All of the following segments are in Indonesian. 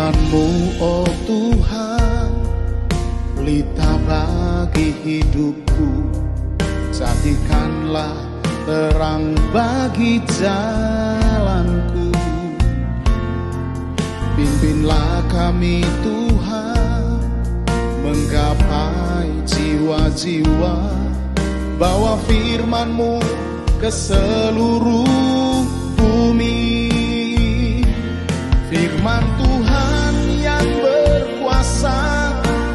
Firman-Mu, oh Tuhan, pelita bagi hidupku. Jadikanlah terang bagi jalanku. Pimpinlah kami Tuhan, menggapai jiwa-jiwa. Bawa firman-Mu ke seluruh bumi. Firman Tuhan yang berkuasa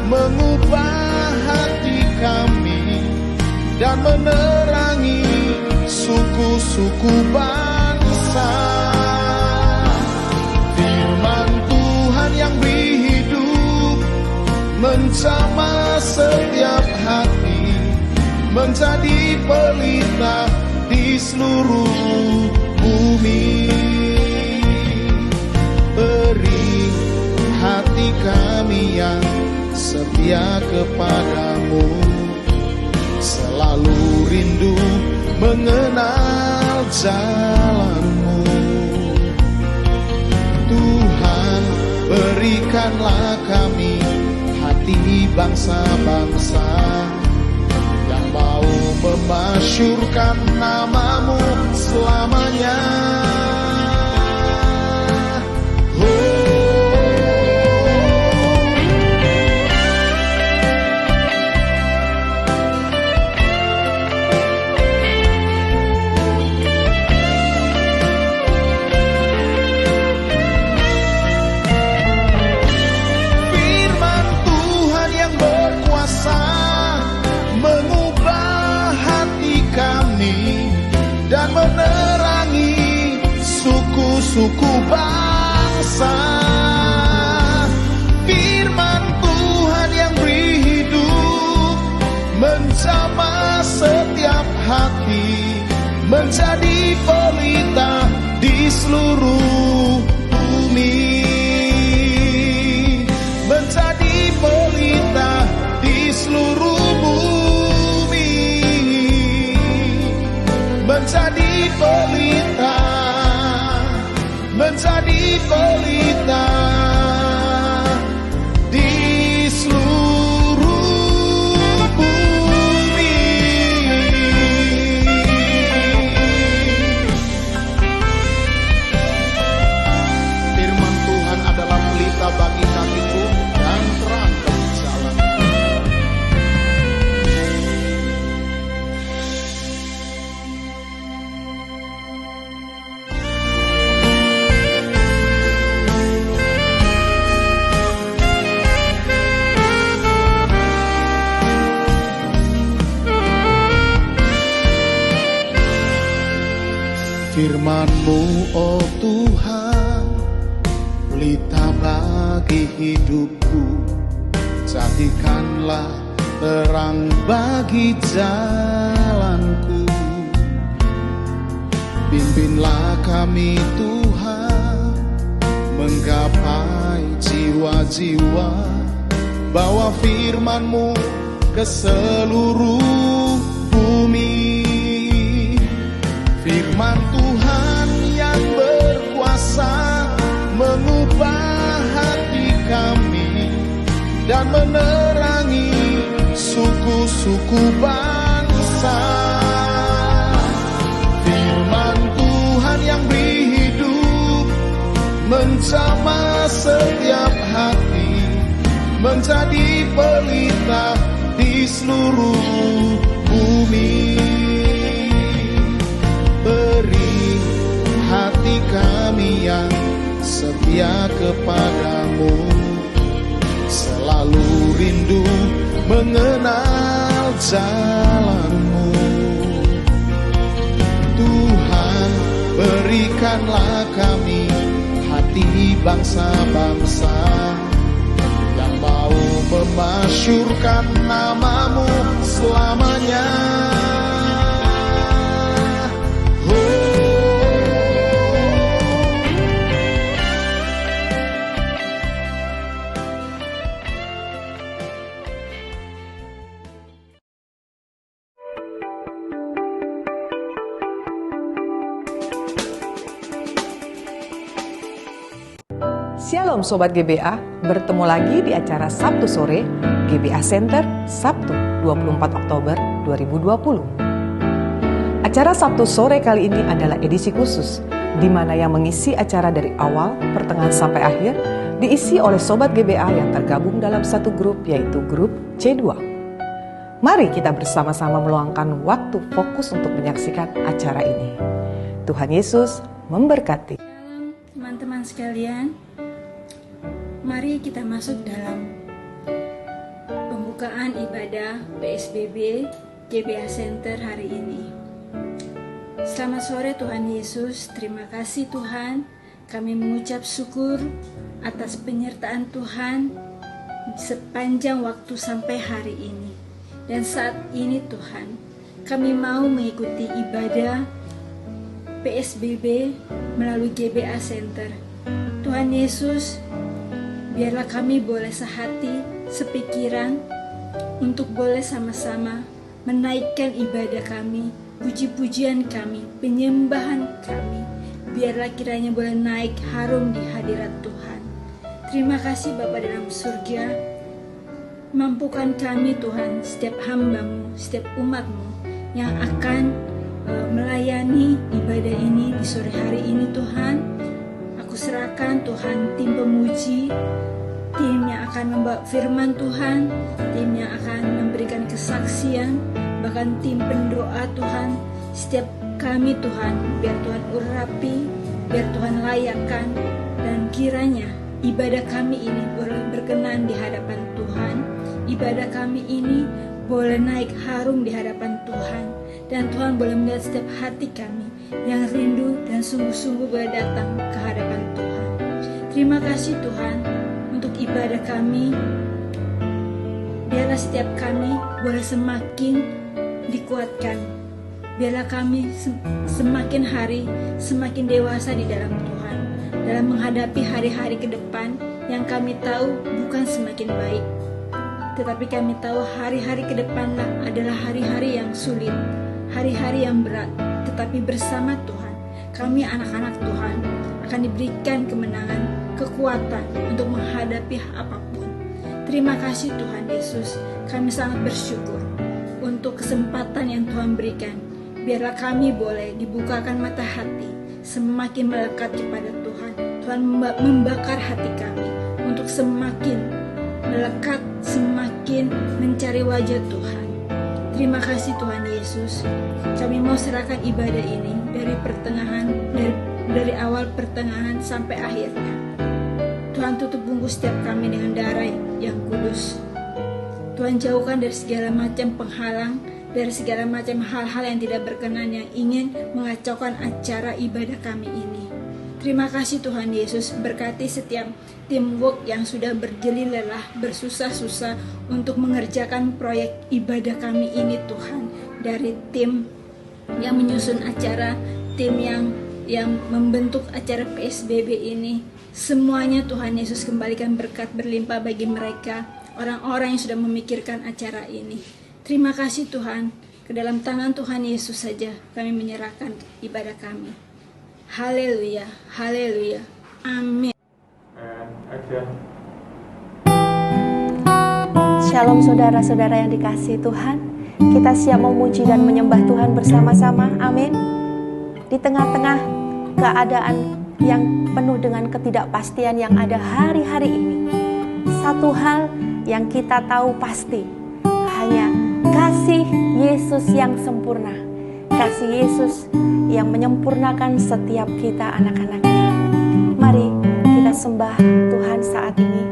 mengubah hati kami dan menerangi suku-suku bangsa. Firman Tuhan yang hidup menjamah setiap hati, menjadi pelita di seluruh bumi. Beri hati kami yang setia kepadamu, selalu rindu mengenal jalan-Mu. Tuhan, berikanlah kami hati bangsa-bangsa yang mau memasyurkan nama-Mu selamanya. Dan menerangi suku-suku bangsa. Firman Tuhan yang beri hidup menjamah setiap hati, menjadi pelita di seluruh bumi. Menjadi pelita di seluruh bumi. Menjadi pelita, menjadi pelita di seluruh bumi. Firman Tuhan adalah pelita bagi kakiku dan terang bagi jalan. Firman-Mu, oh Tuhan, pelita bagi hidupku. Jadikanlah terang bagi jalanku. Pimpinlah kami Tuhan, menggapai jiwa-jiwa. Bawa firman-Mu ke seluruh bumi. Firman Tuhan yang berkuasa mengubah hati kami dan menerangi suku-suku bangsa. Firman Tuhan yang hidup menjamah setiap hati, menjadi pelita di seluruh bumi. Beri hati kami yang setia kepadamu, selalu rindu mengenal jalan-Mu. Tuhan, berikanlah kami hati bangsa-bangsa yang mau memasyurkan nama-Mu selamanya. Shalom Sobat GBA, bertemu lagi di acara Sabtu Sore GBA Center Sabtu 24 Oktober 2020. Acara Sabtu Sore kali ini adalah edisi khusus, di mana yang mengisi acara dari awal, pertengahan sampai akhir diisi oleh Sobat GBA yang tergabung dalam satu grup, yaitu grup C2. Mari kita bersama-sama meluangkan waktu fokus untuk menyaksikan acara ini. Tuhan Yesus memberkati. Teman-teman sekalian, mari kita masuk dalam pembukaan ibadah PSBB GBA Center hari ini. Selamat sore Tuhan Yesus, terima kasih Tuhan. Kami mengucap syukur atas penyertaan Tuhan sepanjang waktu sampai hari ini. Dan saat ini Tuhan, kami mau mengikuti ibadah PSBB melalui GBA Center. Tuhan Yesus, biarlah kami boleh sehati, sepikiran untuk boleh sama-sama menaikkan ibadah kami, puji-pujian kami, penyembahan kami. Biarlah kiranya boleh naik harum di hadirat Tuhan. Terima kasih Bapa dalam surga. Mampukan kami Tuhan, setiap hamba-Mu, setiap umat-Mu yang akan melayani ibadah ini di sore hari ini Tuhan. Aku serahkan Tuhan tim pemuji, tim yang akan membawa firman Tuhan, tim yang akan memberikan kesaksian, bahkan tim pendoa Tuhan. Setiap kami Tuhan, biar Tuhan urapi, biar Tuhan layakkan, dan kiranya ibadah kami ini boleh berkenan di hadapan Tuhan. Ibadah kami ini boleh naik harum di hadapan Tuhan. Dan Tuhan boleh melihat setiap hati kami yang rindu dan sungguh-sungguh boleh datang ke hadapan Tuhan. Terima kasih Tuhan untuk ibadah kami. Biarlah setiap kami boleh semakin dikuatkan. Biarlah kami semakin hari semakin dewasa di dalam Tuhan, dalam menghadapi hari-hari ke depan yang kami tahu bukan semakin baik, tetapi kami tahu hari-hari ke depan adalah hari-hari yang sulit, hari-hari yang berat. Tetapi bersama Tuhan, kami anak-anak Tuhan akan diberikan kemenangan, kekuatan untuk menghadapi apapun. Terima kasih Tuhan Yesus, kami sangat bersyukur untuk kesempatan yang Tuhan berikan. Biarlah kami boleh dibukakan mata hati, semakin melekat kepada Tuhan. Tuhan membakar hati kami untuk semakin melekat, semakin mencari wajah Tuhan. Terima kasih Tuhan Yesus. Kami mau serahkan ibadah ini dari pertengahan, dari awal pertengahan sampai akhirnya. Tuhan tutup bungkus setiap kami dengan darah yang kudus. Tuhan jauhkan dari segala macam penghalang, dari segala macam hal-hal yang tidak berkenan yang ingin mengacaukan acara ibadah kami ini. Terima kasih Tuhan Yesus, berkati setiap teamwork yang sudah berjeli lelah, bersusah-susah untuk mengerjakan proyek ibadah kami ini Tuhan. Dari tim yang menyusun acara, tim yang membentuk acara PSBB ini, semuanya Tuhan Yesus kembalikan berkat berlimpah bagi mereka, orang-orang yang sudah memikirkan acara ini. Terima kasih Tuhan, ke dalam tangan Tuhan Yesus saja kami menyerahkan ibadah kami. Haleluya, haleluya, amin. Shalom saudara-saudara yang dikasihi Tuhan. Kita siap memuji dan menyembah Tuhan bersama-sama, amin. Di tengah-tengah keadaan yang penuh dengan ketidakpastian yang ada hari-hari ini, satu hal yang kita tahu pasti, hanya kasih Yesus yang sempurna, kasih Yesus yang menyempurnakan setiap kita anak-anaknya. Mari kita sembah Tuhan saat ini.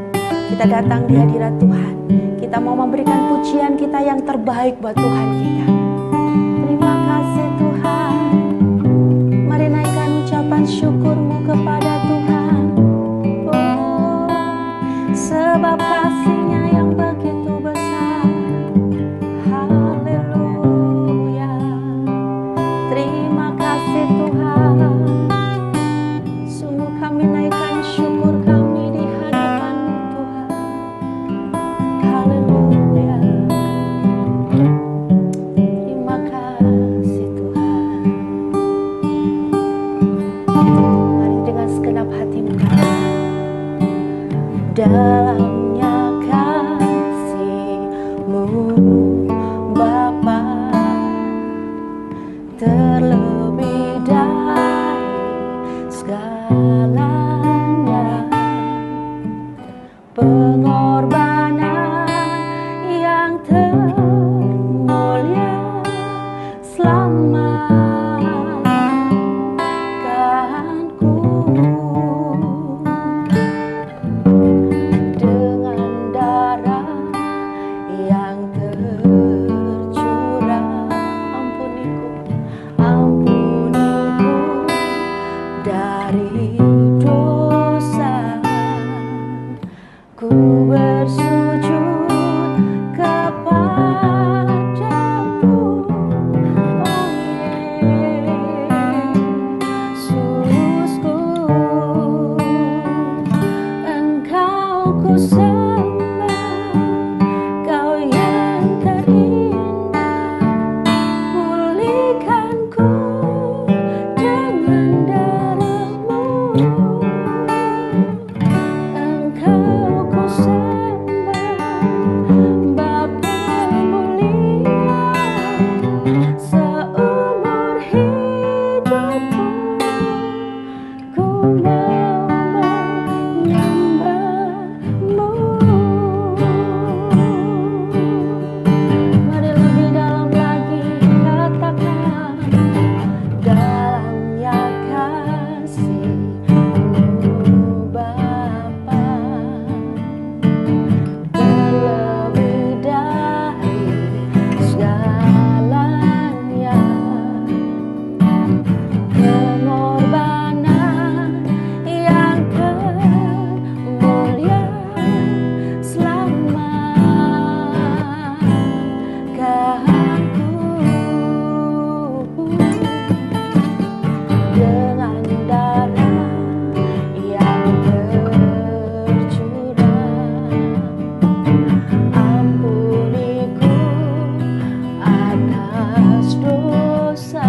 Kita datang di hadirat Tuhan. Kita mau memberikan pujian kita yang terbaik buat Tuhan kita. Terima kasih Tuhan. Mari naikkan ucapan syukurmu kepada Tuhan. Oh, sebab kasih-Nya yang begitu besar. Haleluya. Terima kasih Tuhan. Sungguh kami naikkan syukur kami di hadapan-Mu Tuhan. Haleluya. yang tercurah. Ampuniku dari dosa. Ku bersujud kepadamu, oh Yesusku. Engkau ku sembah, Kau yang terindah. Pulihkanku dengan darah-Mu. Engkau ku sembah, Bapa mulia. Seumur hidupku ku mau menyembah-Mu. Mari lebih dalam lagi katakan, dalamnya kasih-Mu Bapa, terlebih dari segalanya, pengorbanan yang kemuliaan selamatkanku. Dengan darah yang tercurah, ampuniku atas dosa.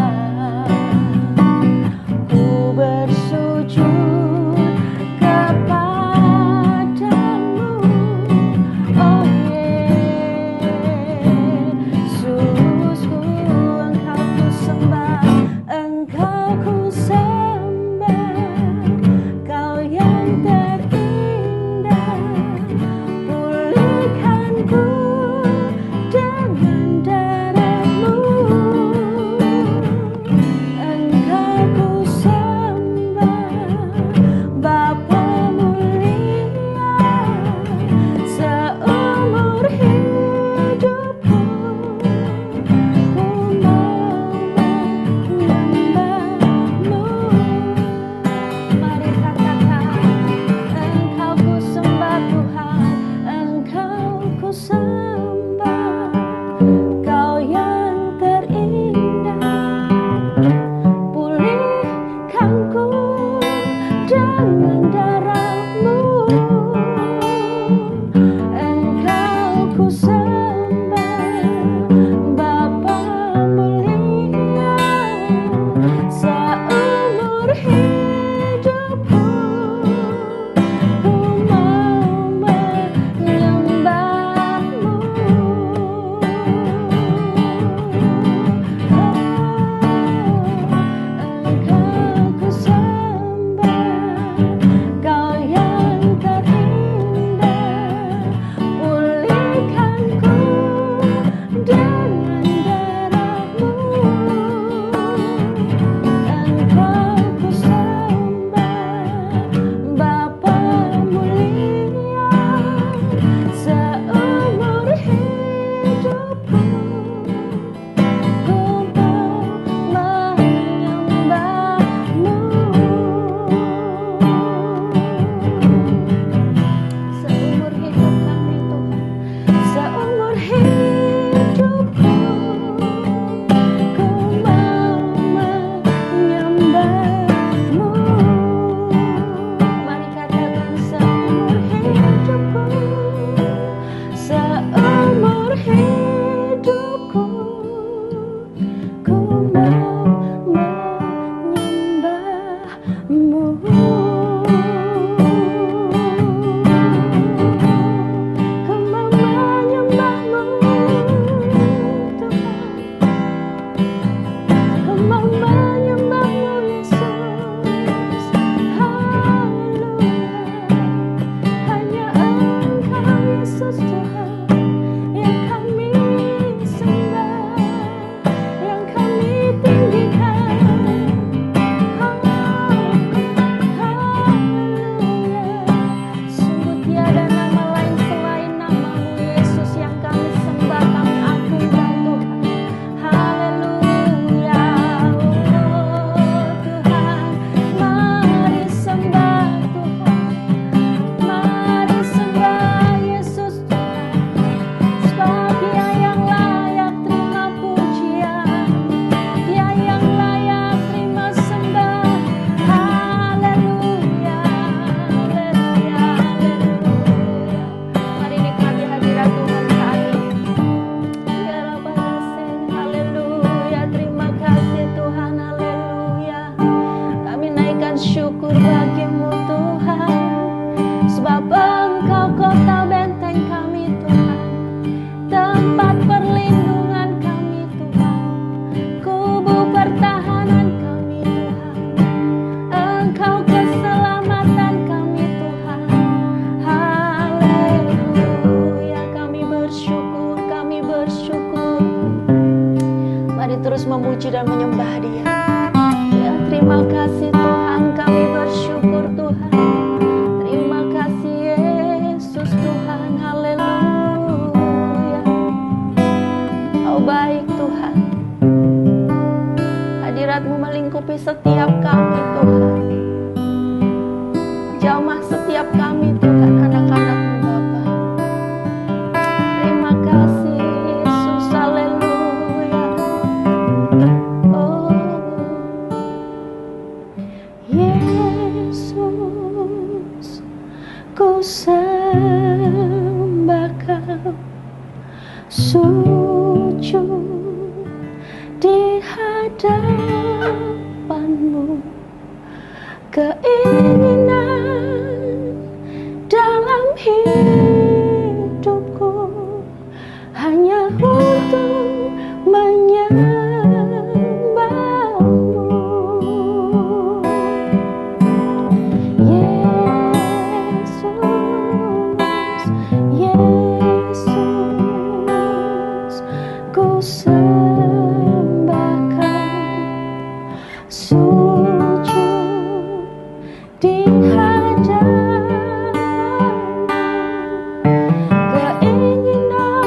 Ku bersujud kepadamu, oh Yesusku. Engkau ku sembah, Engkau ku sembah, Kau yang terindah. Pulihkanku dengan darah-Mu. Engkau ku sembah, Bapa mulia. Seumur hidupku ku mau menyembah-Mu. Mari katakan, Engkau ku sembah Tuhan, Engkau ku sembah. bersyukur. Mari terus memuji dan menyembah Dia. Ya, terima kasih Tuhan, kami bersyukur Tuhan. Terima kasih Yesus Tuhan, haleluya. Kau baik Tuhan. Hadirat-Mu melingkupi setiap kami Tuhan. Jamah setiap kami Tuhan, anak-anak-Mu Bapa. Terima kasih Yesus, haleluya. Oh Yesus, ku sembah Kau, sujud di hadapan-Mu. Keinginan dalam hidupku hanya untuk menyembah-Mu. Yesus, Yesus, ku sembah Kau, sujud di hadapan-Mu. Keinginan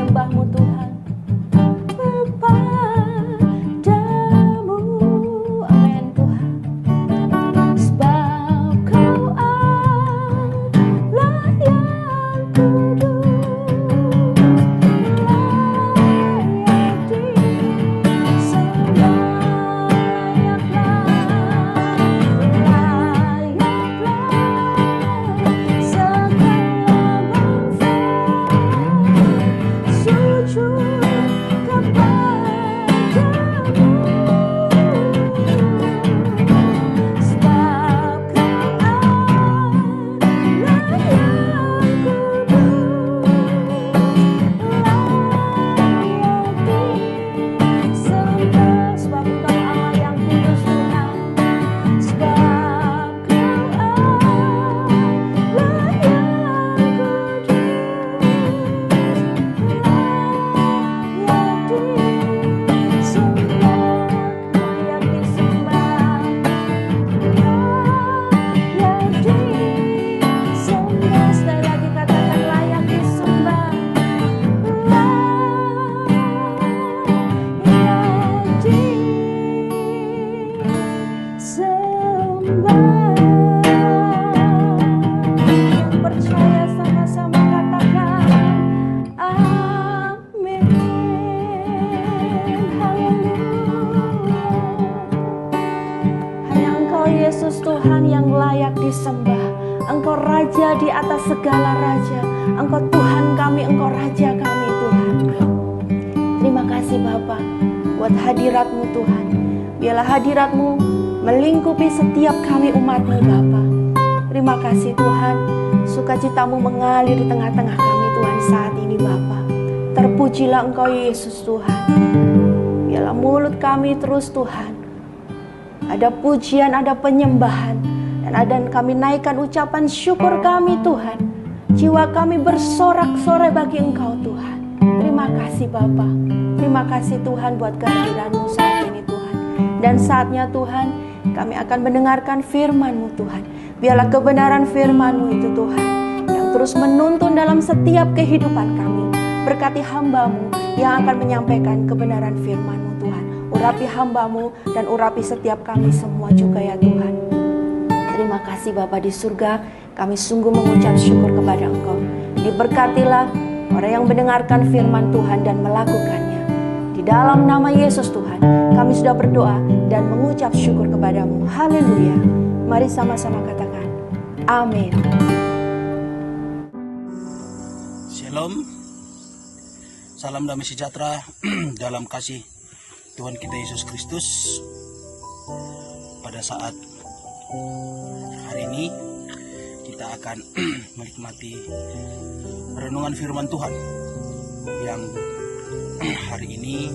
menyembahmu Tuhan. Kepadamu, amin Tuhan. Sebab Kau Allah yang kudus, layak disembah, Yesus Tuhan yang layak disembah. Engkau Raja di atas segala raja. Engkau Tuhan kami, Engkau Raja kami Tuhan. Terima kasih Bapa buat hadirat-Mu Tuhan. Biarlah hadirat-Mu melingkupi setiap kami umat-Mu Bapa. Terima kasih Tuhan, sukacita-Mu mengalir di tengah-tengah kami Tuhan saat ini Bapa. Terpujilah Engkau Yesus Tuhan. Biarlah mulut kami terus Tuhan ada pujian, ada penyembahan, dan ada kami naikkan ucapan syukur kami Tuhan. Jiwa kami bersorak-sorai bagi Engkau Tuhan. Terima kasih Bapa. Terima kasih Tuhan buat kehadiran-Mu saat ini Tuhan. Dan saatnya Tuhan kami akan mendengarkan firman-Mu Tuhan. Biarlah kebenaran firman-Mu itu Tuhan yang terus menuntun dalam setiap kehidupan kami. Berkati hamba-Mu yang akan menyampaikan kebenaran firman-Mu Tuhan. Urapi hamba-Mu dan urapi setiap kami semua juga ya Tuhan. Terima kasih Bapa di surga, kami sungguh mengucap syukur kepada Engkau. Diberkatilah orang yang mendengarkan firman Tuhan dan melakukannya. Di dalam nama Yesus Tuhan, kami sudah berdoa dan mengucap syukur kepada-Mu. Haleluya. Mari sama-sama katakan, amin. Shalom. Salam damai sejahtera dalam kasih Tuhan kita Yesus Kristus. Pada saat hari ini kita akan menikmati renungan firman Tuhan yang hari ini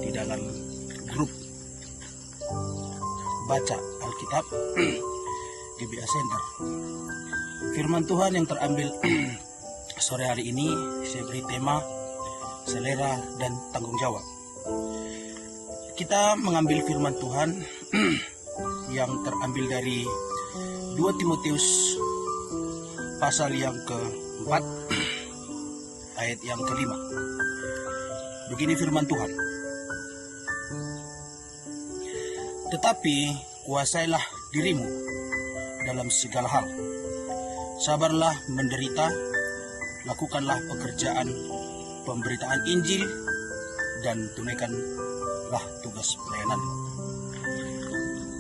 di dalam grup baca Alkitab GBA Center. Firman Tuhan yang terambil sore hari ini saya beri tema selera dan tanggung jawab. Kita mengambil firman Tuhan yang terambil dari 2 Timotius pasal yang ke-4 ayat yang ke-5. Begini firman Tuhan. Tetapi kuasailah dirimu dalam segala hal. Sabarlah menderita, lakukanlah pekerjaan pemberitaan Injil dan tunaikanlah tugas pelayanan.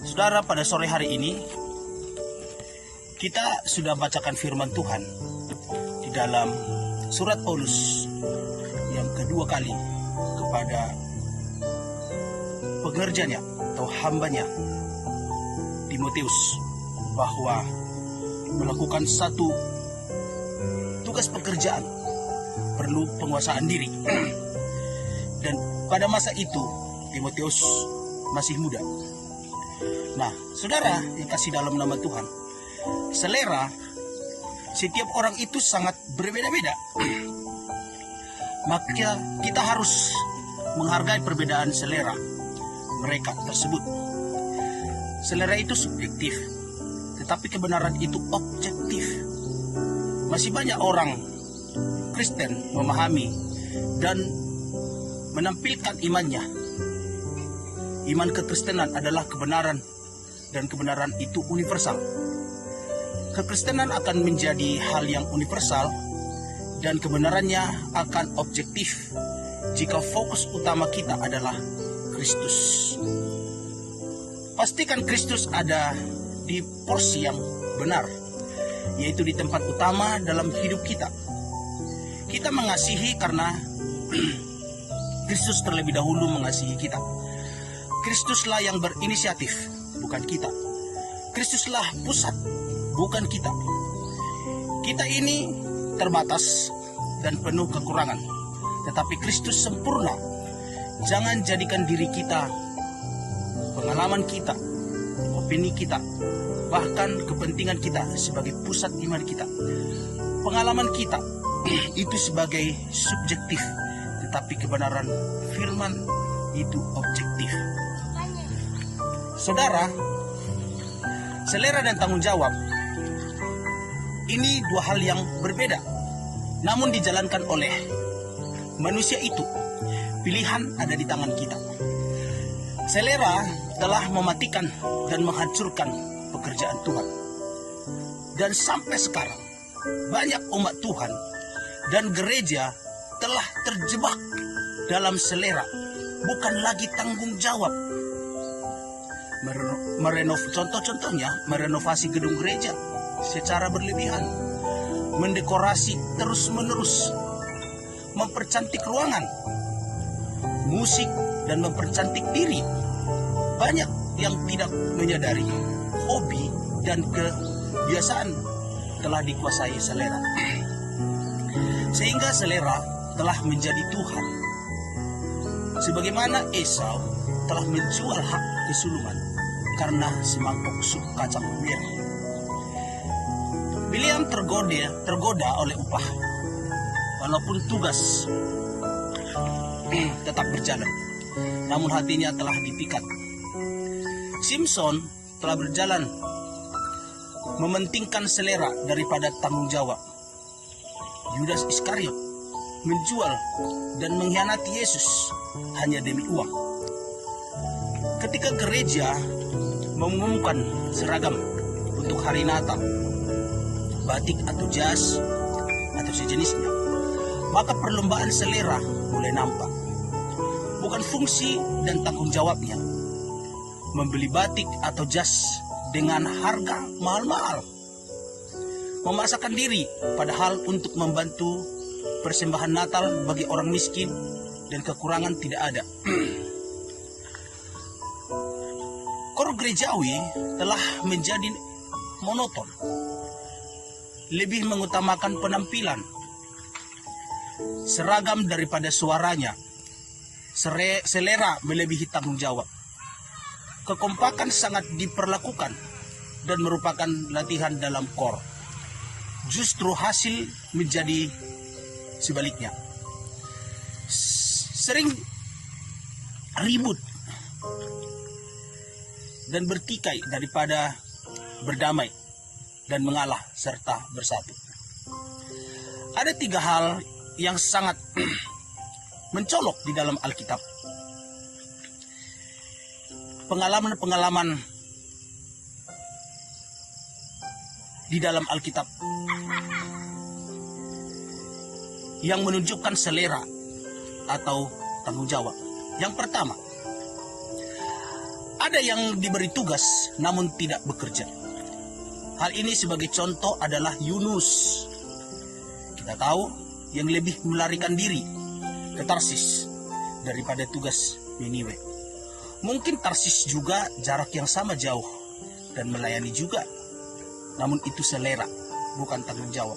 Saudara, pada sore hari ini kita sudah bacakan firman Tuhan di dalam surat Paulus yang kedua kali kepada pekerjanya atau hambanya Timotius, bahwa melakukan satu tugas pekerjaan perlu penguasaan diri. Dan pada masa itu Timotius masih muda. Nah, saudara yang kasih dalam nama Tuhan, selera setiap orang itu sangat berbeda-beda. Maka kita harus menghargai perbedaan selera mereka tersebut. Selera itu subjektif, tetapi kebenaran itu objektif. Masih banyak orang Kristen memahami dan menampilkan imannya. Iman kekristenan adalah kebenaran, dan kebenaran itu universal. Kekristenan akan menjadi hal yang universal dan kebenarannya akan objektif jika fokus utama kita adalah Kristus. Pastikan Kristus ada di porsi yang benar, yaitu di tempat utama dalam hidup kita. Kita mengasihi karena Kristus terlebih dahulu mengasihi kita. Kristuslah yang berinisiatif, bukan kita. Kristuslah pusat, bukan kita. Kita ini terbatas dan penuh kekurangan, tetapi Kristus sempurna. Jangan jadikan diri kita, pengalaman kita, opini kita, bahkan kepentingan kita sebagai pusat iman kita. Pengalaman kita itu sebagai subjektif, tetapi kebenaran firman itu objektif. Saudara, selera dan tanggung jawab ini dua hal yang berbeda, namun dijalankan oleh manusia itu. Pilihan ada di tangan kita. Selera telah mematikan dan menghancurkan pekerjaan Tuhan. Dan sampai sekarang, banyak umat Tuhan dan gereja telah terjebak dalam selera, bukan lagi tanggung jawab. Contohnya merenovasi gedung gereja secara berlebihan, mendekorasi terus-menerus, mempercantik ruangan, musik, dan mempercantik diri. Banyak yang tidak menyadari hobi dan kebiasaan telah dikuasai selera, sehingga selera telah menjadi Tuhan. Sebagaimana Esau telah menjual hak kesulungan karena semangkuk sup kacang merah. Bileam tergoda oleh upah, walaupun tugas tetap berjalan, namun hatinya telah dipikat. Simpson telah berjalan mementingkan selera daripada tanggung jawab. Yudas Iskariot menjual dan mengkhianati Yesus hanya demi uang. Ketika gereja mengumumkan seragam untuk hari Natal, batik atau jas atau sejenisnya, maka perlombaan selera mulai nampak. Bukan fungsi dan tanggung jawabnya membeli batik atau jas dengan harga mahal-mahal, memaksakan diri padahal untuk membantu persembahan Natal bagi orang miskin dan kekurangan tidak ada. Kor gerejawi telah menjadi monoton, lebih mengutamakan penampilan, seragam daripada suaranya. Selera melebihi tanggung jawab. Kekompakan sangat diperlakukan dan merupakan latihan dalam kor. Justru hasil menjadi sebaliknya. Sering ribut dan bertikai daripada berdamai dan mengalah serta bersatu. Ada 3 hal yang sangat mencolok di dalam Alkitab. Pengalaman-pengalaman di dalam Alkitab yang menunjukkan selera atau tanggung jawab. Yang pertama, ada yang diberi tugas namun tidak bekerja. Hal ini sebagai contoh adalah Yunus. Kita tahu yang lebih melarikan diri ke Tarsis daripada tugas Niniwe. Mungkin Tarsis juga jarak yang sama jauh dan melayani juga, namun itu selera, bukan tanggung jawab.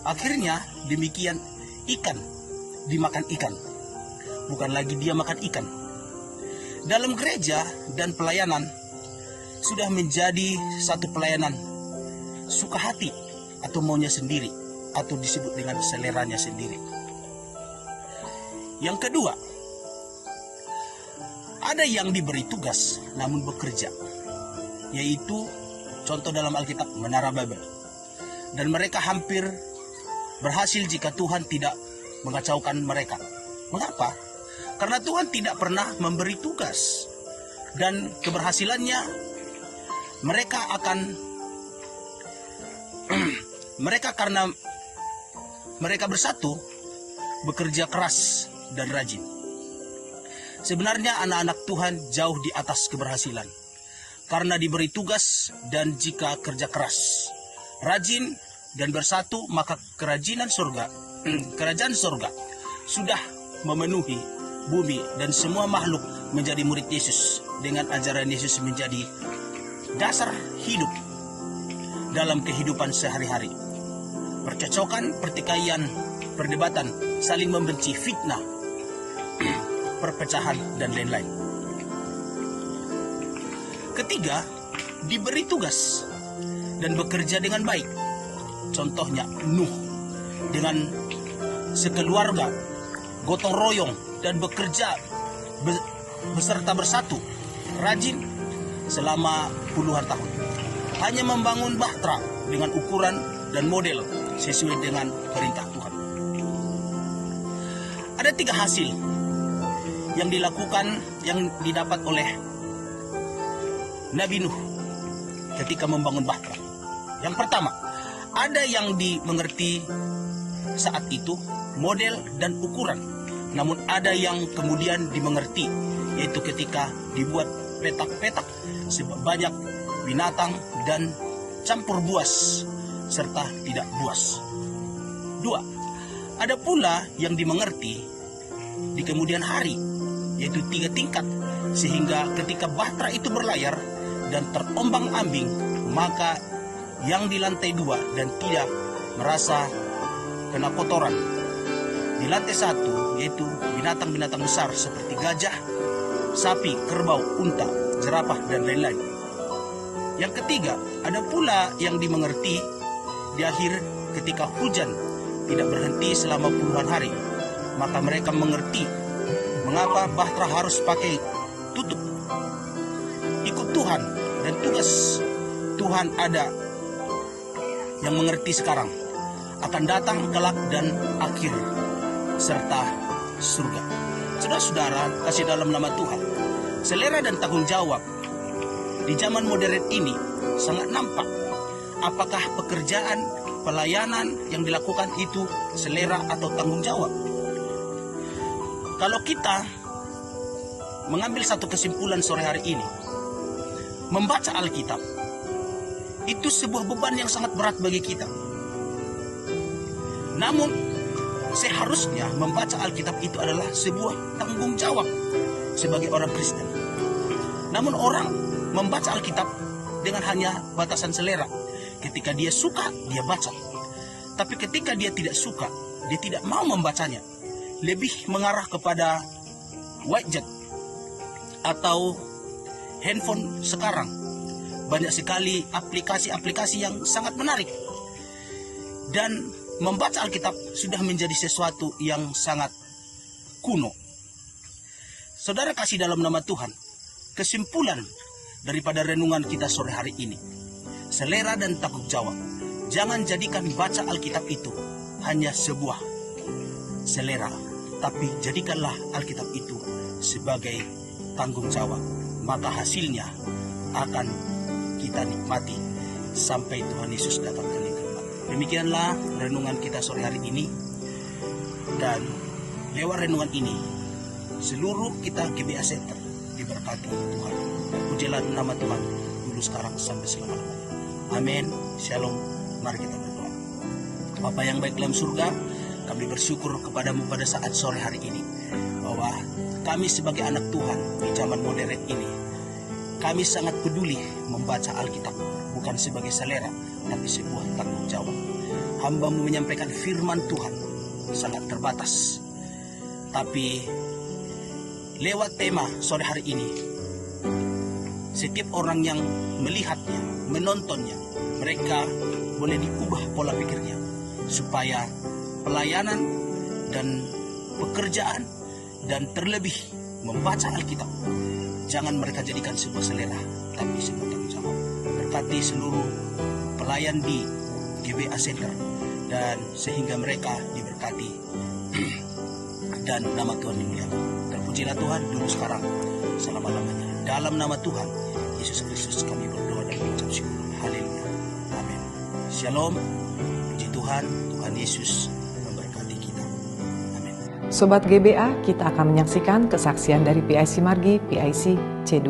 Akhirnya demikian, ikan dimakan ikan, bukan lagi dia makan ikan. Dalam gereja dan pelayanan sudah menjadi satu pelayanan suka hati atau maunya sendiri, atau disebut dengan seleranya sendiri. Yang kedua, ada yang diberi tugas namun bekerja, yaitu contoh dalam Alkitab Menara Babel. Dan mereka hampir berhasil jika Tuhan tidak mengacaukan mereka. Mengapa? Karena Tuhan tidak pernah memberi tugas, dan keberhasilannya mereka akan karena mereka bersatu, bekerja keras dan rajin. Sebenarnya anak-anak Tuhan jauh di atas keberhasilan, karena diberi tugas, dan jika kerja keras, rajin dan bersatu, maka kerajaan surga sudah memenuhi bumi, dan semua makhluk menjadi murid Yesus, dengan ajaran Yesus menjadi dasar hidup dalam kehidupan sehari-hari. Percocokan, pertikaian, perdebatan, saling membenci, fitnah, perpecahan, dan lain-lain. Ketiga, diberi tugas dan bekerja dengan baik. Contohnya Nuh dengan sekeluarga gotong royong dan bekerja beserta bersatu, rajin selama puluhan tahun. Hanya membangun bahtera dengan ukuran dan model sesuai dengan perintah Tuhan. Ada 3 hasil yang didapat oleh Nabi Nuh ketika membangun bahtera. Yang pertama, ada yang dimengerti saat itu model dan ukuran, namun ada yang kemudian dimengerti, yaitu ketika dibuat petak-petak sebanyak binatang dan campur buas serta tidak buas. 2. Ada pula yang dimengerti di kemudian hari, yaitu 3 tingkat, sehingga ketika bahtera itu berlayar dan terombang-ambing, maka yang di lantai 2 dan tidak merasa kena kotoran. Di lantai 1 yaitu binatang-binatang besar seperti gajah, sapi, kerbau, unta, jerapah, dan lain-lain. Yang ketiga, ada pula yang dimengerti di akhir ketika hujan tidak berhenti selama puluhan hari, maka mereka mengerti mengapa bahtera harus pakai tutup. Ikut Tuhan dan tugas Tuhan ada yang mengerti sekarang, akan datang kelak dan akhir serta surga. Saudara-saudara kasih dalam nama Tuhan, selera dan tanggung jawab di zaman modern ini sangat nampak. Apakah pekerjaan, pelayanan yang dilakukan itu selera atau tanggung jawab? Kalau kita mengambil satu kesimpulan sore hari ini, membaca Alkitab itu sebuah beban yang sangat berat bagi kita. Namun seharusnya membaca Alkitab itu adalah sebuah tanggung jawab sebagai orang Kristen. Namun orang membaca Alkitab dengan hanya batasan selera. Ketika dia suka, dia baca. Tapi ketika dia tidak suka, dia tidak mau membacanya. Lebih mengarah kepada widget atau handphone sekarang. Banyak sekali aplikasi-aplikasi yang sangat menarik. Dan membaca Alkitab sudah menjadi sesuatu yang sangat kuno. Saudara kasih dalam nama Tuhan, kesimpulan daripada renungan kita sore hari ini, selera dan tanggung jawab. Jangan jadikan baca Alkitab itu hanya sebuah selera, tapi jadikanlah Alkitab itu sebagai tanggung jawab. Maka hasilnya akan kita nikmati sampai Tuhan Yesus datang kali keempat. Demikianlah renungan kita sore hari ini. Dan lewat renungan ini, seluruh kita GBA Center diberkati Tuhan. Pujilah nama Tuhan dulu, sekarang, sampai selama-lamanya. Amin. Shalom. Mari kita berdoa. Bapa yang baik dalam surga, kami bersyukur kepadamu pada saat sore hari ini, bahwa kami sebagai anak Tuhan di zaman modern ini, kami sangat peduli membaca Alkitab, bukan sebagai selera, tapi sebuah tanggung jawab. Hamba-Mu menyampaikan firman Tuhan sangat terbatas, tapi lewat tema sore hari ini, setiap orang yang melihatnya, menontonnya, mereka boleh diubah pola pikirnya, supaya pelayanan dan pekerjaan dan terlebih membaca Alkitab, jangan mereka jadikan sebuah selera, tapi sebuah tanggung jawab. Berkati seluruh pelayan di GBA Center, dan sehingga mereka diberkati dan nama Tuhan dimuliakan. Terpujilah Tuhan dulu, sekarang, selama-lamanya. Dalam nama Tuhan Yesus Kristus kami berdoa dan mengucap syukur. Haleluya. Amin. Shalom. Puji Tuhan. Tuhan Yesus memberkati kita. Amin. Sobat GBA, kita akan menyaksikan kesaksian dari PIC Margi, PIC C2.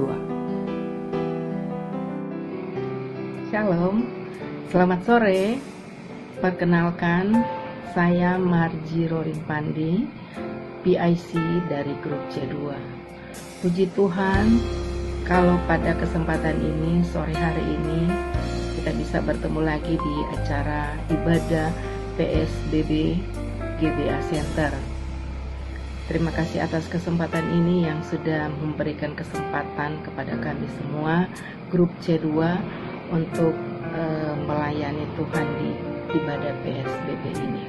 Shalom, selamat sore. Perkenalkan, saya Marji Rorin Pandi, PIC dari grup C2. Puji Tuhan, kalau pada kesempatan ini, sore hari ini, kita bisa bertemu lagi di acara ibadah PSBB GBA Center. Terima kasih atas kesempatan ini yang sudah memberikan kesempatan kepada kami semua, grup C2, untuk melayani Tuhan di ibadah PSBB ini.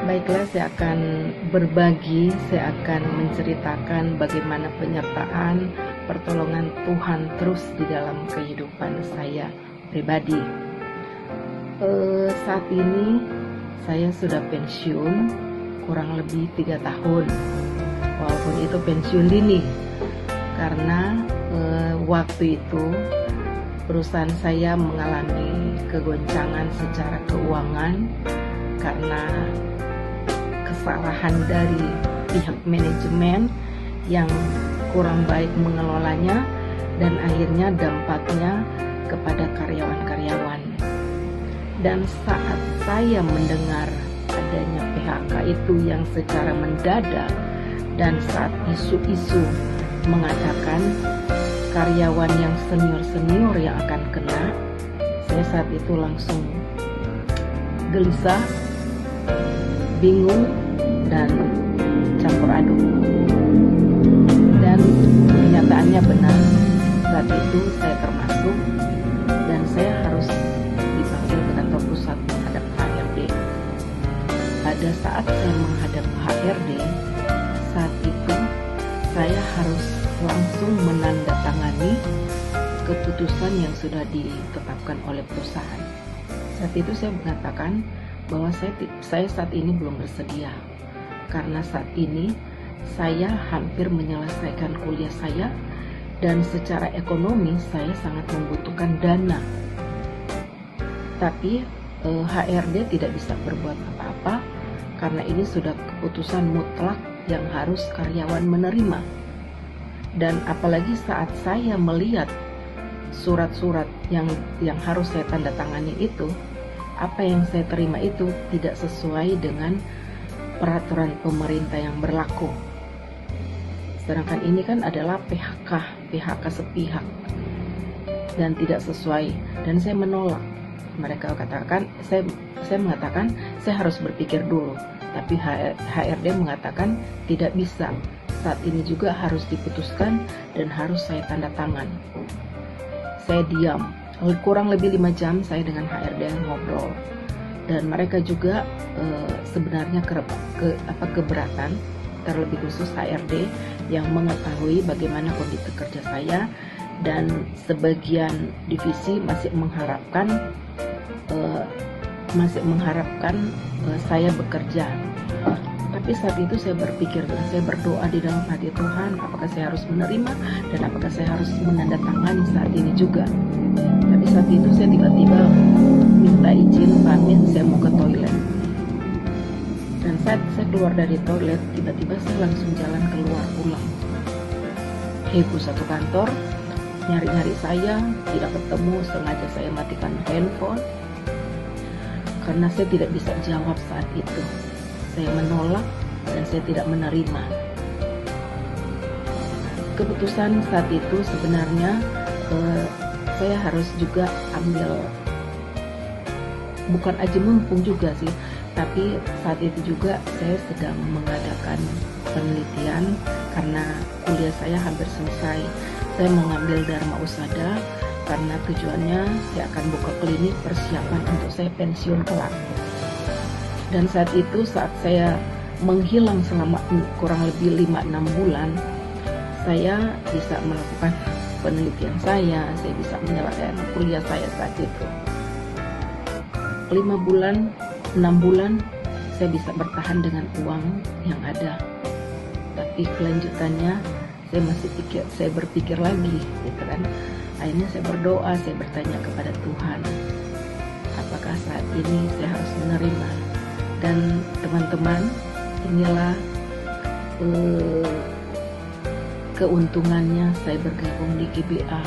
Baiklah, saya akan berbagi, saya akan menceritakan bagaimana penyertaan pertolongan Tuhan terus di dalam kehidupan saya pribadi. Saat ini saya sudah pensiun kurang lebih 3 tahun, walaupun itu pensiun dini, karena waktu itu perusahaan saya mengalami kegoncangan secara keuangan karena kesalahan dari pihak manajemen yang kurang baik mengelolanya, dan akhirnya dampaknya kepada karyawan-karyawan. Dan saat saya mendengar adanya PHK itu yang secara mendadak, dan saat isu-isu mengatakan karyawan yang senior-senior yang akan kena, saya saat itu langsung gelisah, bingung, dan campur aduk. Dan kenyataannya benar, saat itu saya termasuk, dan saya harus dipanggil ke kantor pusat menghadap HRD. Pada saat saya menghadap HRD, saat itu saya harus langsung menandatangani keputusan yang sudah ditetapkan oleh perusahaan. Saat itu saya mengatakan bahwa saya saat ini belum bersedia, karena saat ini saya hampir menyelesaikan kuliah saya, dan secara ekonomi saya sangat membutuhkan dana. Tapi HRD tidak bisa berbuat apa-apa, karena ini sudah keputusan mutlak yang harus karyawan menerima. Dan apalagi saat saya melihat surat-surat yang harus saya tanda tangani itu, apa yang saya terima itu tidak sesuai dengan peraturan pemerintah yang berlaku. Sedangkan ini kan adalah PHK sepihak dan tidak sesuai, dan saya menolak. Mereka katakan, saya mengatakan saya harus berpikir dulu, tapi HRD mengatakan tidak bisa. Saat ini juga harus diputuskan dan harus saya tanda tangan. Saya diam, kurang lebih 5 jam saya dengan HRD ngobrol, dan mereka juga sebenarnya keberatan, terlebih khusus HRD yang mengetahui bagaimana kondisi kerja saya, dan sebagian divisi masih mengharapkan saya bekerja. Tapi saat itu saya berpikir, saya berdoa di dalam hati, Tuhan, apakah saya harus menerima dan apakah saya harus menandatangani saat ini juga. Tapi saat itu saya tiba-tiba minta izin pamit, saya mau ke toilet. Dan saat saya keluar dari toilet, tiba-tiba saya langsung jalan keluar pulang. Heboh satu kantor, nyari-nyari saya, tidak ketemu, sengaja saya matikan handphone, karena saya tidak bisa jawab saat itu. Saya menolak dan saya tidak menerima. Keputusan saat itu sebenarnya saya harus juga ambil, bukan aja mumpung juga sih, tapi saat itu juga saya sedang mengadakan penelitian karena kuliah saya hampir selesai. Saya mengambil Dharma Usada karena tujuannya saya akan buka klinik persiapan untuk saya pensiun kelak. Dan saat itu, saat saya menghilang selama kurang lebih 5-6 bulan, saya bisa melakukan penelitian saya bisa menyelesaikan kuliah saya saat itu. 5 bulan, 6 bulan, saya bisa bertahan dengan uang yang ada. Tapi kelanjutannya saya berpikir lagi, gitu kan. Akhirnya saya berdoa, saya bertanya kepada Tuhan, apakah saat ini saya harus menerima? Dan teman-teman, inilah keuntungannya saya bergabung di GBA.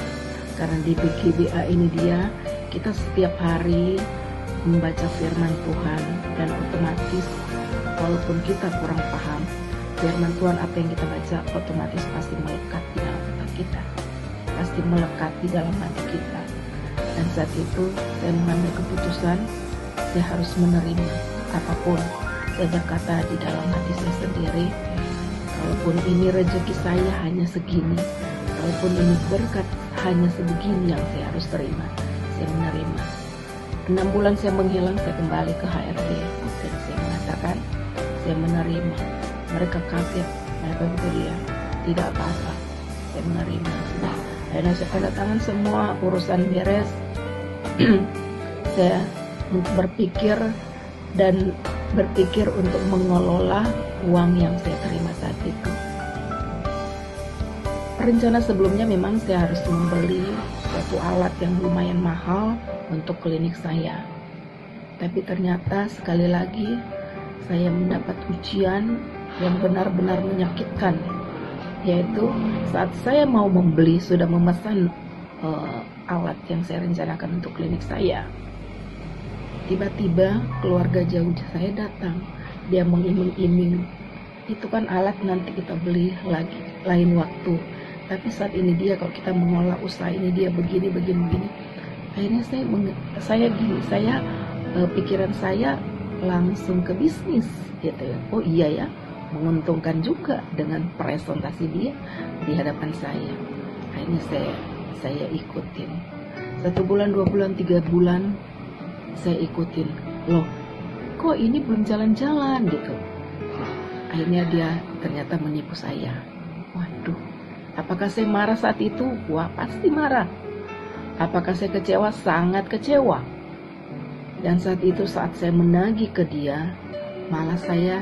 Karena di GBA ini kita setiap hari membaca firman Tuhan, dan otomatis walaupun kita kurang paham firman Tuhan, apa yang kita baca otomatis pasti melekat di dalam otak kita, pasti melekat di dalam hati kita. Dan saat itu saya mengambil keputusan, saya harus menerima apapun. Saya berkata di dalam hati saya sendiri, kalaupun ini rezeki saya hanya segini, kalaupun ini berkat hanya sebegini yang saya harus terima, saya menerima. 6 bulan saya menghilang, saya kembali ke HRD dan saya mengatakan saya menerima. Mereka kaget, mereka berkata tidak apa-apa, saya menerima. Akhirnya saya tanda tangan semua, urusan beres. Saya berpikir untuk mengelola uang yang saya terima saat itu. Rencana sebelumnya memang saya harus membeli suatu alat yang lumayan mahal untuk klinik saya. Tapi ternyata sekali lagi saya mendapat ujian yang benar-benar menyakitkan, yaitu saat saya mau membeli, sudah memesan alat yang saya rencanakan untuk klinik saya. Tiba-tiba keluarga jauh saya datang, dia mengiming-iming, itu kan alat nanti kita beli lagi lain waktu. Tapi saat ini dia, kalau kita mengolah usaha ini dia begini. Akhirnya pikiran saya langsung ke bisnis, gitu. Oh iya ya, menguntungkan juga dengan presentasi dia di hadapan saya. Akhirnya saya ikutin. 1 bulan, 2 bulan, 3 bulan saya ikutin. Loh, kok ini belum jalan-jalan gitu. Akhirnya dia ternyata menipu saya. Waduh, apakah saya marah saat itu? Wah, pasti marah. Apakah saya kecewa? Sangat kecewa. Dan saat itu, saat saya menagih ke dia, malah saya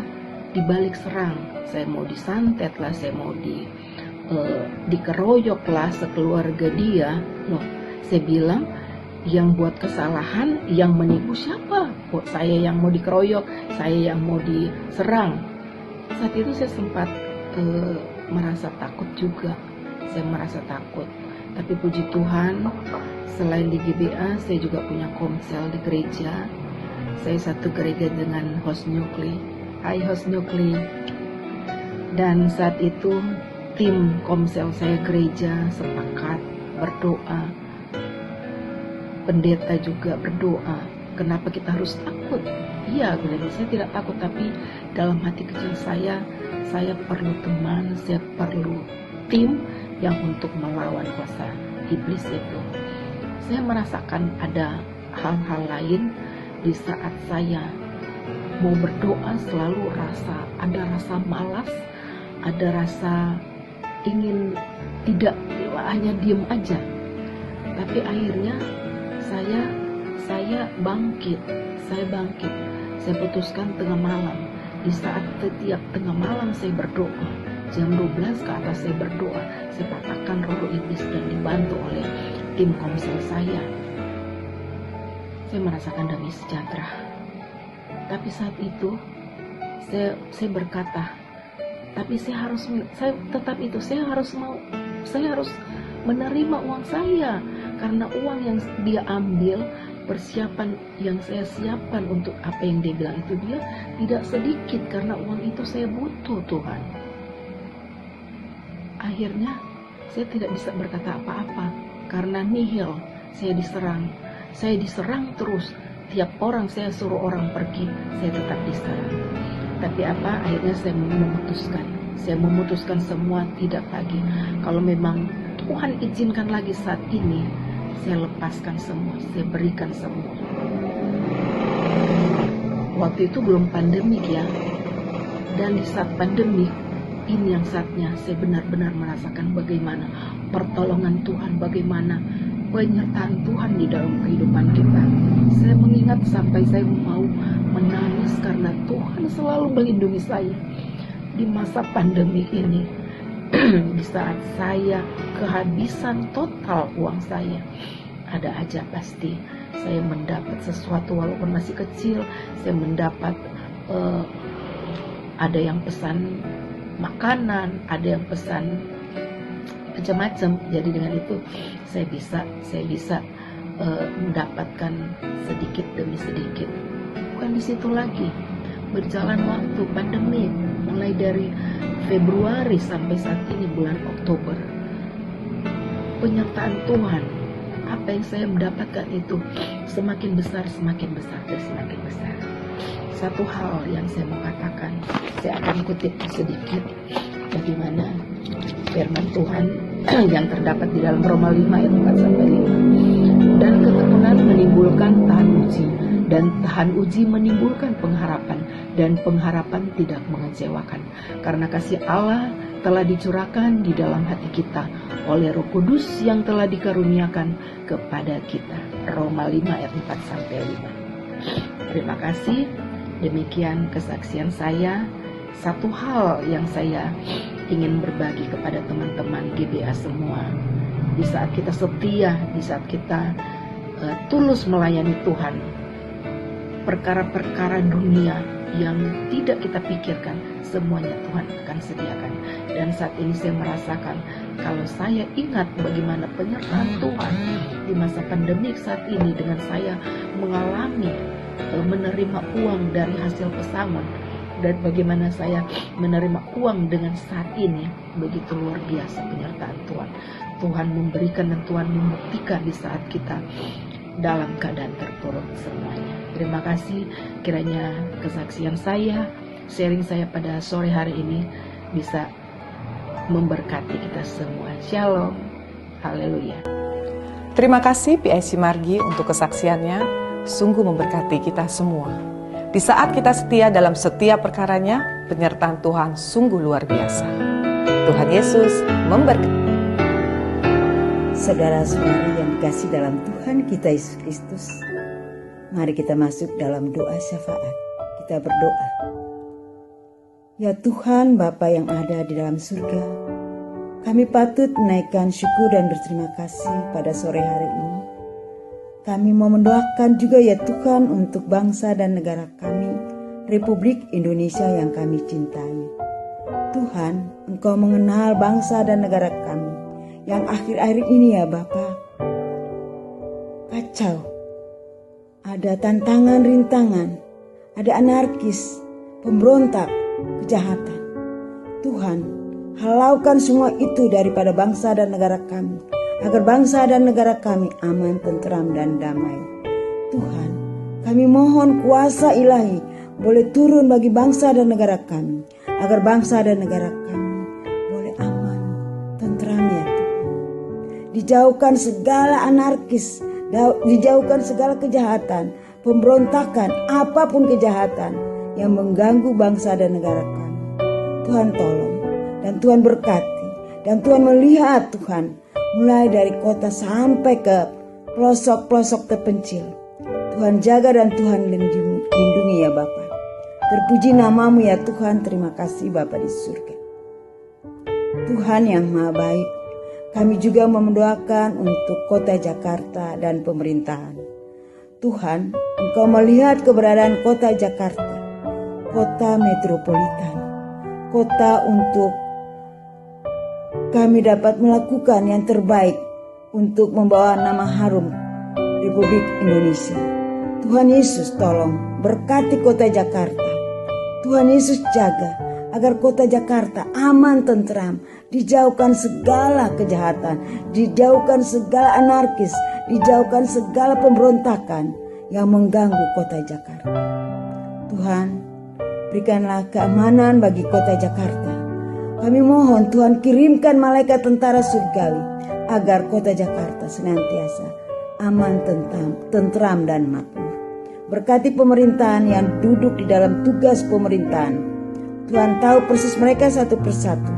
dibalik serang. Saya mau disantet lah, saya mau dikeroyok lah sekeluarga dia. Loh, saya bilang, yang buat kesalahan, yang menipu siapa? Kok saya yang mau dikeroyok, saya yang mau diserang? Saat itu saya sempat merasa takut juga. Saya merasa takut. Tapi puji Tuhan, selain di GBA, saya juga punya komsel di gereja. Saya satu gereja dengan host Nukli. Hai host Nukli. Dan saat itu tim komsel saya gereja sepakat berdoa. Pendeta juga berdoa. Kenapa kita harus takut? Iya, saya tidak takut, tapi dalam hati kecil saya perlu teman, saya perlu tim yang untuk melawan kuasa iblis itu. Saya merasakan ada hal-hal lain di saat saya mau berdoa, selalu ada rasa malas, ada rasa ingin tidak hanya diem aja. Tapi akhirnya saya bangkit. Saya putuskan tengah malam. Di saat setiap tengah malam saya berdoa, jam 12 ke atas saya berdoa, saya patahkan roh iblis dan dibantu oleh tim komsel saya. Saya merasakan damai sejahtera. Tapi saat itu saya berkata, tapi saya harus menerima uang saya, karena uang yang dia ambil, persiapan yang saya siapkan untuk apa yang dia bilang itu, dia tidak sedikit, karena uang itu saya butuh, Tuhan. Akhirnya saya tidak bisa berkata apa-apa karena nihil. Saya diserang terus. Tiap orang saya suruh orang pergi, saya tetap diserang. Tapi akhirnya saya memutuskan semua, tidak lagi. Kalau memang Tuhan izinkan lagi saat ini, saya lepaskan semua, saya berikan semua. Waktu itu belum pandemik ya. Dan di saat pandemik, ini yang saatnya saya benar-benar merasakan bagaimana pertolongan Tuhan, bagaimana penyertaan Tuhan di dalam kehidupan kita. Saya mengingat sampai saya mau menangis karena Tuhan selalu melindungi saya di masa pandemi ini. Di saat saya kehabisan total uang saya, ada aja pasti saya mendapat sesuatu walaupun masih kecil. Saya mendapat ada yang pesan makanan, ada yang pesan macam-macam. Jadi dengan itu saya bisa mendapatkan sedikit demi sedikit. Bukan di situ lagi, berjalan waktu pandemi mulai dari Februari sampai saat ini bulan Oktober, penyertaan Tuhan, apa yang saya mendapatkan itu semakin besar dan semakin besar. Satu hal yang saya mau katakan, saya akan kutip sedikit bagaimana firman Tuhan yang terdapat di dalam Roma 5 ayat 4-5. Dan ketekunan menimbulkan tahan uji, dan tahan uji menimbulkan pengharapan, dan pengharapan tidak mengecewakan, karena kasih Allah telah dicurahkan di dalam hati kita oleh Roh Kudus yang telah dikaruniakan kepada kita. Roma 5 ayat 4-5. Terima kasih. Demikian kesaksian saya. Satu hal yang saya ingin berbagi kepada teman-teman GBA semua, di saat kita setia, di saat kita tulus melayani Tuhan, perkara-perkara dunia yang tidak kita pikirkan, semuanya Tuhan akan sediakan. Dan saat ini saya merasakan, kalau saya ingat bagaimana penyertaan Tuhan di masa pandemik saat ini, dengan saya mengalami menerima uang dari hasil pesangon, dan bagaimana saya menerima uang dengan saat ini, begitu luar biasa penyertaan Tuhan. Tuhan memberikan dan Tuhan membuktikan di saat kita dalam keadaan terpuruk semuanya. Terima kasih, kiranya kesaksian saya, sharing saya pada sore hari ini bisa memberkati kita semua. Shalom, haleluya. Terima kasih PIC Margi untuk kesaksiannya, sungguh memberkati kita semua. Di saat kita setia dalam setiap perkaranya, penyertaan Tuhan sungguh luar biasa. Tuhan Yesus memberkati. Saudara-saudari yang dikasih dalam Tuhan kita Yesus Kristus, mari kita masuk dalam doa syafaat. Kita berdoa. Ya Tuhan Bapa yang ada di dalam surga, kami patut menaikkan syukur dan berterima kasih pada sore hari ini. Kami mau mendoakan juga ya Tuhan untuk bangsa dan negara kami, Republik Indonesia yang kami cintai. Tuhan, Engkau mengenal bangsa dan negara kami yang akhir-akhir ini ya Bapa, kacau. Ada tantangan, rintangan, ada anarkis, pemberontak, kejahatan. Tuhan, halaukan semua itu daripada bangsa dan negara kami, agar bangsa dan negara kami aman, tentram, dan damai. Tuhan, kami mohon kuasa ilahi boleh turun bagi bangsa dan negara kami, agar bangsa dan negara kami boleh aman, tentram ya Tuhan. Dijauhkan segala anarkis, dijauhkan segala kejahatan, pemberontakan, apapun kejahatan yang mengganggu bangsa dan negara kami. Tuhan tolong, dan Tuhan berkati, dan Tuhan melihat Tuhan, mulai dari kota sampai ke pelosok-pelosok terpencil. Tuhan jaga dan Tuhan lindungi ya Bapa. Terpuji namamu ya Tuhan, terima kasih Bapa di surga. Tuhan yang maha baik, kami juga mendoakan untuk kota Jakarta dan pemerintahan. Tuhan, Engkau melihat keberadaan kota Jakarta, kota metropolitan, kota untuk kami dapat melakukan yang terbaik untuk membawa nama harum Republik Indonesia. Tuhan Yesus tolong berkati kota Jakarta. Tuhan Yesus jaga agar kota Jakarta aman, tentram, dijauhkan segala kejahatan, dijauhkan segala anarkis, dijauhkan segala pemberontakan yang mengganggu kota Jakarta. Tuhan, berikanlah keamanan bagi kota Jakarta. Kami mohon Tuhan kirimkan malaikat tentara surgawi agar kota Jakarta senantiasa aman, tentram, dan makmur. Berkati pemerintahan yang duduk di dalam tugas pemerintahan. Tuhan tahu persis mereka satu persatu.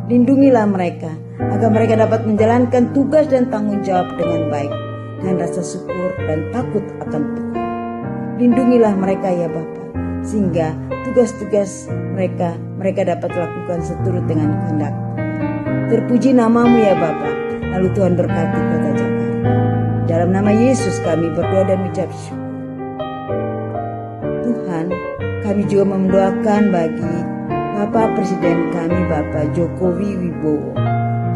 Lindungilah mereka agar mereka dapat menjalankan tugas dan tanggung jawab dengan baik, dengan rasa syukur dan takut akan Tuhan. Lindungilah mereka ya Bapa, sehingga tugas-tugas mereka dapat lakukan seturut dengan kehendak. Terpuji namamu ya Bapa. Lalu Tuhan berkati kota Jakarta. Dalam nama Yesus kami berdoa dan mengucap syukur. Tuhan, kami juga mendoakan bagi Bapak Presiden kami, Bapak Jokowi Wibowo.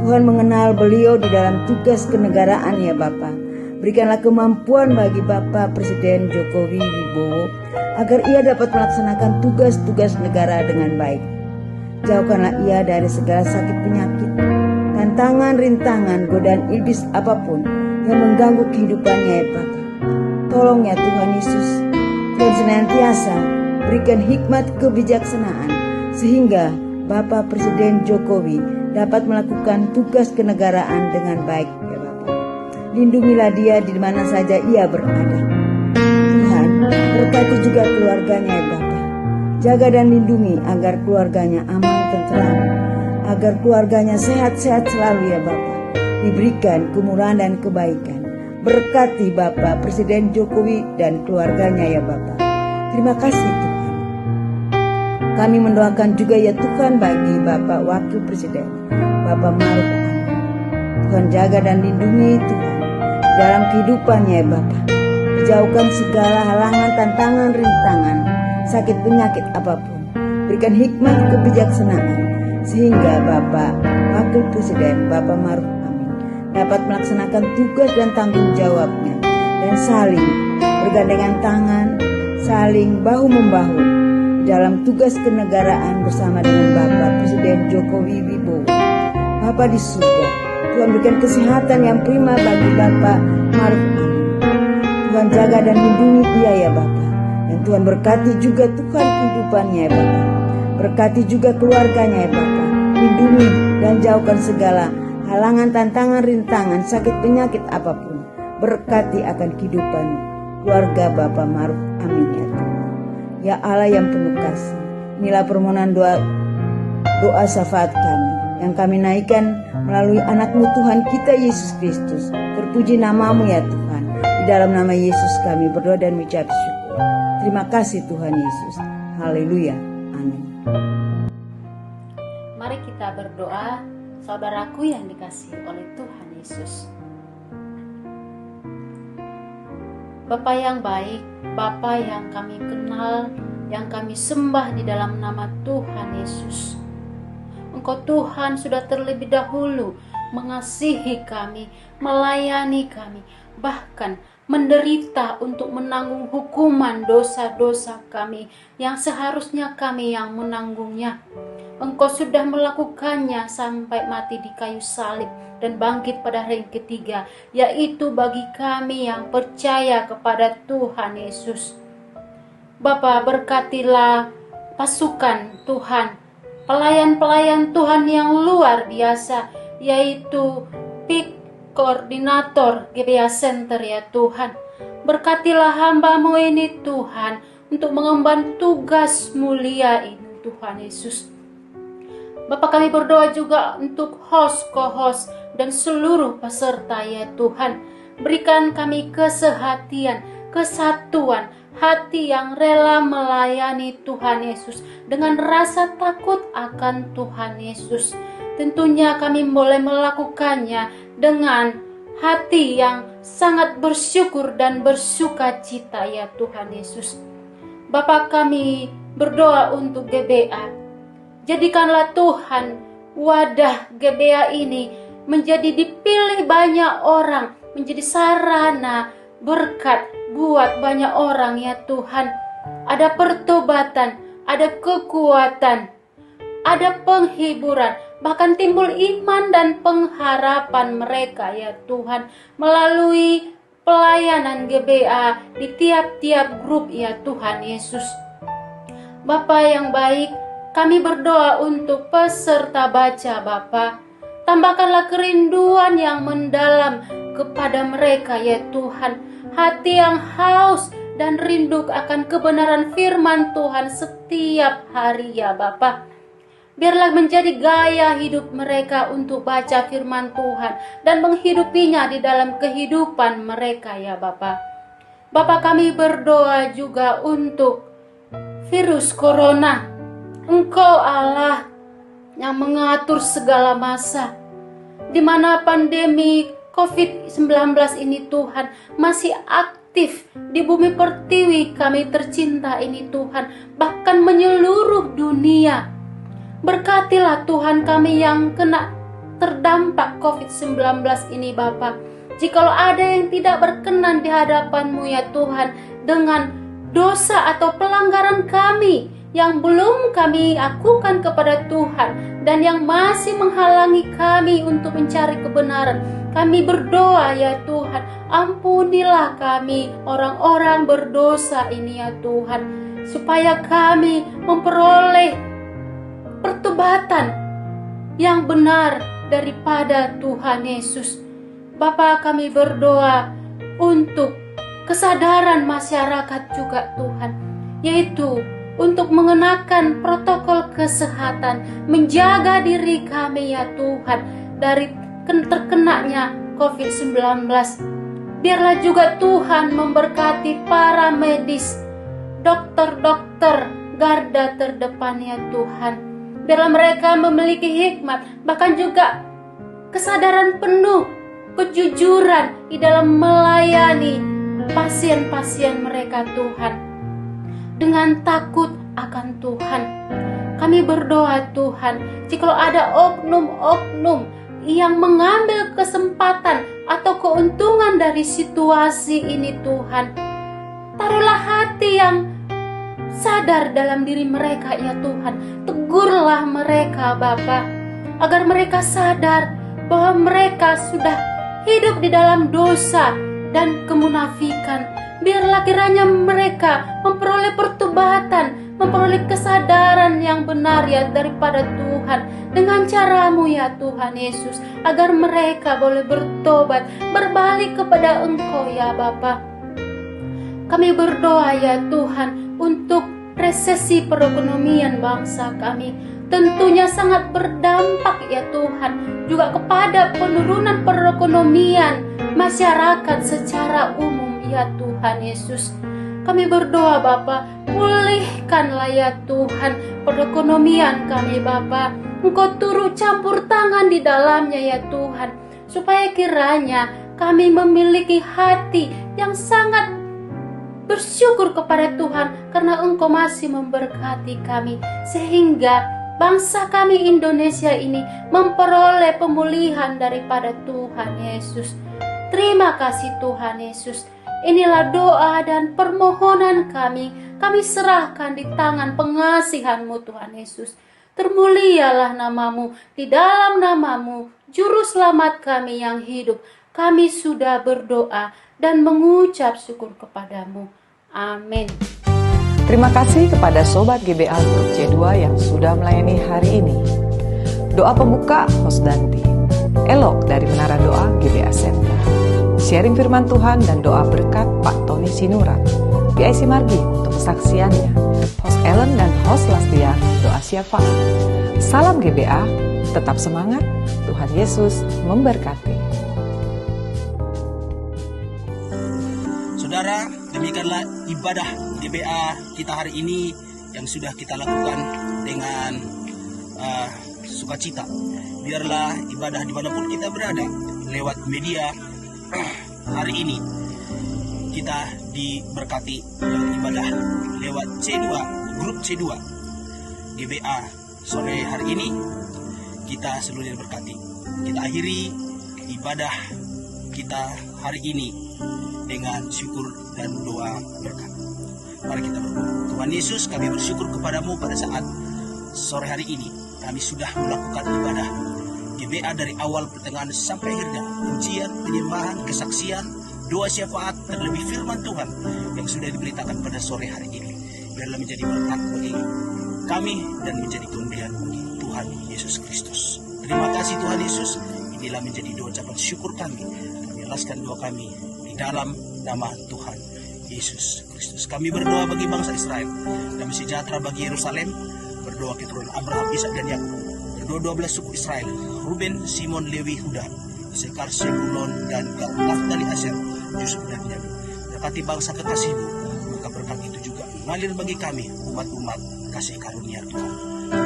Tuhan mengenal beliau di dalam tugas kenegaraan ya Bapak. Berikanlah kemampuan bagi Bapak Presiden Jokowi Wibowo agar ia dapat melaksanakan tugas-tugas negara dengan baik. Jauhkanlah ia dari segala sakit penyakit, tantangan, rintangan, godaan iblis apapun yang mengganggu kehidupannya ya Bapak. Tolong ya Tuhan Yesus, Tuhan senantiasa berikan hikmat kebijaksanaan sehingga Bapak Presiden Jokowi dapat melakukan tugas kenegaraan dengan baik ya Bapak. Lindungilah dia di mana saja ia berada. Tuhan, berkati juga keluarganya ya Bapak. Jaga dan lindungi agar keluarganya aman, tentram, agar keluarganya sehat-sehat selalu ya Bapak. Diberikan kemurahan dan kebaikan. Berkati Bapak Presiden Jokowi dan keluarganya ya Bapak. Terima kasih Tuhan. Kami mendoakan juga ya Tuhan bagi Bapak Wakil Presiden, Bapak Maruf Amin. Tuhan jaga dan lindungi Tuhan dalam kehidupannya ya Bapak. Jauhkan segala halangan, tantangan, rintangan, sakit penyakit apapun. Berikan hikmat kebijaksanaan sehingga Bapak Wakil Presiden, Bapak Maruf Amin dapat melaksanakan tugas dan tanggung jawabnya dan saling bergandengan tangan, saling bahu-membahu dalam tugas kenegaraan bersama dengan Bapak Presiden Jokowi Wibowo. Bapak di surga, Tuhan berikan kesehatan yang prima bagi Bapak Maruf Amin. Tuhan jaga dan lindungi dia ya Bapak. Dan Tuhan berkati juga Tuhan kehidupannya ya Bapak. Berkati juga keluarganya ya Bapak. Lindungi dan jauhkan segala halangan, tantangan, rintangan, sakit penyakit apapun. Berkati akan kehidupan keluarga Bapak Maruf Amin ya Tuhan. Ya Allah yang penuh kasih, inilah permohonan doa syafaat kami yang kami naikkan melalui anakmu Tuhan kita Yesus Kristus. Terpuji namamu ya Tuhan. Di dalam nama Yesus kami berdoa dan mengucap syukur. Terima kasih Tuhan Yesus. Haleluya. Amin. Mari kita berdoa, saudaraku yang dikasihi oleh Tuhan Yesus. Bapa yang baik, Bapa yang kami kenal, yang kami sembah di dalam nama Tuhan Yesus. Engkau Tuhan sudah terlebih dahulu mengasihi kami, melayani kami, bahkan menderita untuk menanggung hukuman dosa-dosa kami yang seharusnya kami yang menanggungnya. Engkau sudah melakukannya sampai mati di kayu salib dan bangkit pada hari ketiga, yaitu bagi kami yang percaya kepada Tuhan Yesus. Bapa, berkatilah pasukan Tuhan, pelayan-pelayan Tuhan yang luar biasa, yaitu PIK Koordinator GBA Center ya Tuhan. Berkatilah hamba-Mu ini Tuhan, untuk mengemban tugas mulia ini Tuhan Yesus. Bapak, kami berdoa juga untuk host, co-host, dan seluruh peserta ya Tuhan. Berikan kami kesehatian, kesatuan, hati yang rela melayani Tuhan Yesus dengan rasa takut akan Tuhan Yesus. Tentunya kami boleh melakukannya dengan hati yang sangat bersyukur dan bersuka cita ya Tuhan Yesus. Bapak, kami berdoa untuk GBA. Jadikanlah Tuhan wadah GBA ini menjadi dipilih banyak orang, menjadi sarana berkat buat banyak orang ya Tuhan. Ada pertobatan, ada kekuatan, ada penghiburan, bahkan timbul iman dan pengharapan mereka ya Tuhan melalui pelayanan GBA di tiap-tiap grup ya Tuhan Yesus. Bapa yang baik, kami berdoa untuk peserta baca Bapa. Tambahkanlah kerinduan yang mendalam kepada mereka ya Tuhan. Hati yang haus dan rindu akan kebenaran firman Tuhan setiap hari ya Bapa. Biarlah menjadi gaya hidup mereka untuk baca firman Tuhan dan menghidupinya di dalam kehidupan mereka ya Bapa. Bapa, kami berdoa juga untuk virus corona. Engkau Allah yang mengatur segala masa, di mana pandemi COVID-19 ini Tuhan masih aktif di bumi pertiwi kami tercinta ini Tuhan, bahkan menyeluruh dunia. Berkatilah Tuhan kami yang kena terdampak COVID-19 ini Bapa. Jikalau ada yang tidak berkenan di hadapan-Mu ya Tuhan, dengan dosa atau pelanggaran kami yang belum kami akukan kepada Tuhan dan yang masih menghalangi kami untuk mencari kebenaran, kami berdoa ya Tuhan, ampunilah kami orang-orang berdosa ini ya Tuhan, supaya kami memperoleh pertobatan yang benar daripada Tuhan Yesus. Bapa, kami berdoa untuk kesadaran masyarakat juga Tuhan, yaitu untuk mengenakan protokol kesehatan, menjaga diri kami ya Tuhan dari terkenanya COVID-19. Biarlah juga Tuhan memberkati para medis, dokter-dokter garda terdepan ya Tuhan. Biarlah mereka memiliki hikmat, bahkan juga kesadaran penuh, kejujuran di dalam melayani pasien-pasien mereka Tuhan, dengan takut akan Tuhan. Kami berdoa Tuhan, jika ada oknum-oknum yang mengambil kesempatan atau keuntungan dari situasi ini Tuhan, taruhlah hati yang sadar dalam diri mereka ya Tuhan. Tegurlah mereka Bapa, agar mereka sadar bahwa mereka sudah hidup di dalam dosa dan kemunafikan. Biarlah kiranya mereka memperoleh pertobatan, memperoleh kesadaran yang benar ya daripada Tuhan, dengan cara-Mu ya Tuhan Yesus, agar mereka boleh bertobat, berbalik kepada Engkau ya Bapa. Kami berdoa ya Tuhan untuk resesi perekonomian bangsa kami, tentunya sangat berdampak ya Tuhan juga kepada penurunan perekonomian masyarakat secara umum ya Tuhan Yesus. Kami berdoa Bapa, pulihkanlah ya Tuhan perekonomian kami Bapa. Engkau turut campur tangan di dalamnya ya Tuhan, supaya kiranya kami memiliki hati yang sangat bersyukur kepada Tuhan, karena Engkau masih memberkati kami, sehingga bangsa kami Indonesia ini memperoleh pemulihan daripada Tuhan Yesus. Terima kasih Tuhan Yesus. Inilah doa dan permohonan kami serahkan di tangan pengasihan-Mu Tuhan Yesus. Termulialah nama-Mu, di dalam nama-Mu Juru Selamat kami yang hidup. Kami sudah berdoa dan mengucap syukur kepada-Mu. Amin. Terima kasih kepada Sobat GBA Grup C2 yang sudah melayani hari ini. Doa pembuka Hosdanti, Elok dari Menara Doa GBA Center, sharing firman Tuhan dan doa berkat Pak Tony Sinurat, PIC Margi untuk kesaksiannya, Host Ellen dan Host Lastia doa syafaat. Salam GBA, tetap semangat, Tuhan Yesus memberkati. Saudara, demikianlah ibadah GBA kita hari ini yang sudah kita lakukan dengan sukacita. Biarlah ibadah dimanapun kita berada, lewat media hari ini kita diberkati lewat ibadah lewat C2, grup C2 GBA sore hari ini. Kita seluruhnya diberkati. Kita akhiri ibadah kita hari ini dengan syukur dan doa berkat. Mari kita berdoa. Tuhan Yesus, kami bersyukur kepadamu pada saat sore hari ini kami sudah melakukan ibadah GBA dari awal pertengahan sampai akhirnya, pujian, penyembahan, kesaksian, doa syafaat, terlebih firman Tuhan yang sudah diberitakan pada sore hari ini. Biarlah menjadi berkat bagi kami dan menjadi kemuliaan bagi Tuhan Yesus Kristus. Terima kasih Tuhan Yesus. Inilah menjadi doa ucapan syukur kami. Kami alaskan doa kami di dalam nama Tuhan Yesus Kristus. Kami berdoa bagi bangsa Israel, damai sejahtera bagi Yerusalem, berdoa keturunan Abraham, Ishak dan Yakub, berdoa 12 suku Israel, Ruben, Simon, Lewi, Huda, Sekar, Sebulon dan Gad, Naftali, Aser, Yusuf dan Benyamin. Berkati bangsa kekasihmu, maka berkat itu juga mengalir bagi kami umat-umat kasih karunia Tuhan.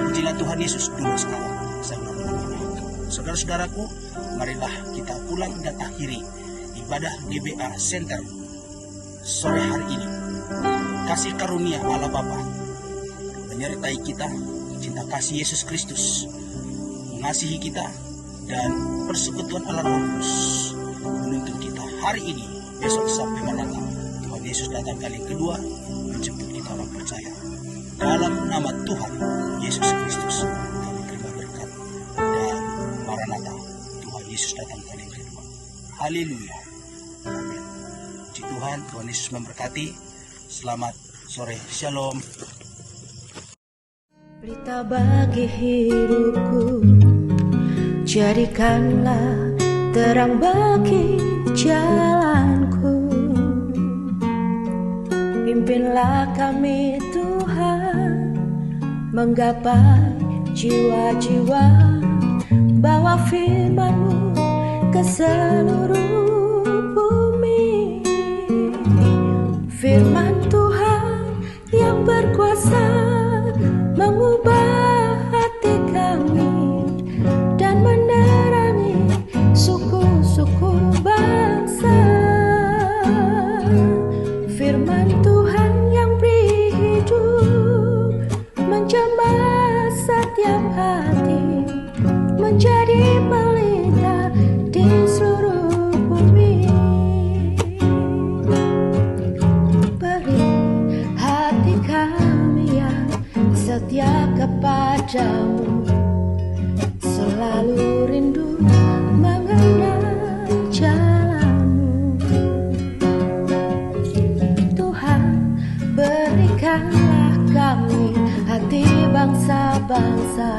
Pujilah Tuhan Yesus dulu sekarang selama-lamanya. Saudara-saudaraku, marilah kita pulang dan akhiri ibadah GBA Center sore hari ini. Kasih karunia Allah Bapa menyertai kita, cinta kasih Yesus Kristus mengasihi kita, dan persekutuan Allah Roh Kudus menuntun kita hari ini, besok sampai Maranatha. Tuhan Yesus datang kali kedua menjemput kita orang percaya. Dalam nama Tuhan Yesus Kristus kami terima berkat, dan Maranatha, Tuhan Yesus datang kali kedua. Haleluya. Amin. Puji Tuhan, Tuhan Yesus memberkati. Selamat sore. Shalom. Berita bagi hidupku, jadikanlah terang bagi jalanku. Pimpinlah kami Tuhan, menggapai jiwa-jiwa, bawa firman-Mu ke seluruh bumi. Firman Tuhan yang berkuasa mengubah hati kami dan menerangi suku-suku bangsa. Firman Tuhan yang beri hidup, menjamah setiap hati, menjadi pelita di seluruh bumi. Beri hati kami yang setia kepadamu, selalu rindu mengenal jalanmu. Tuhan, berikanlah kami hati bangsa-bangsa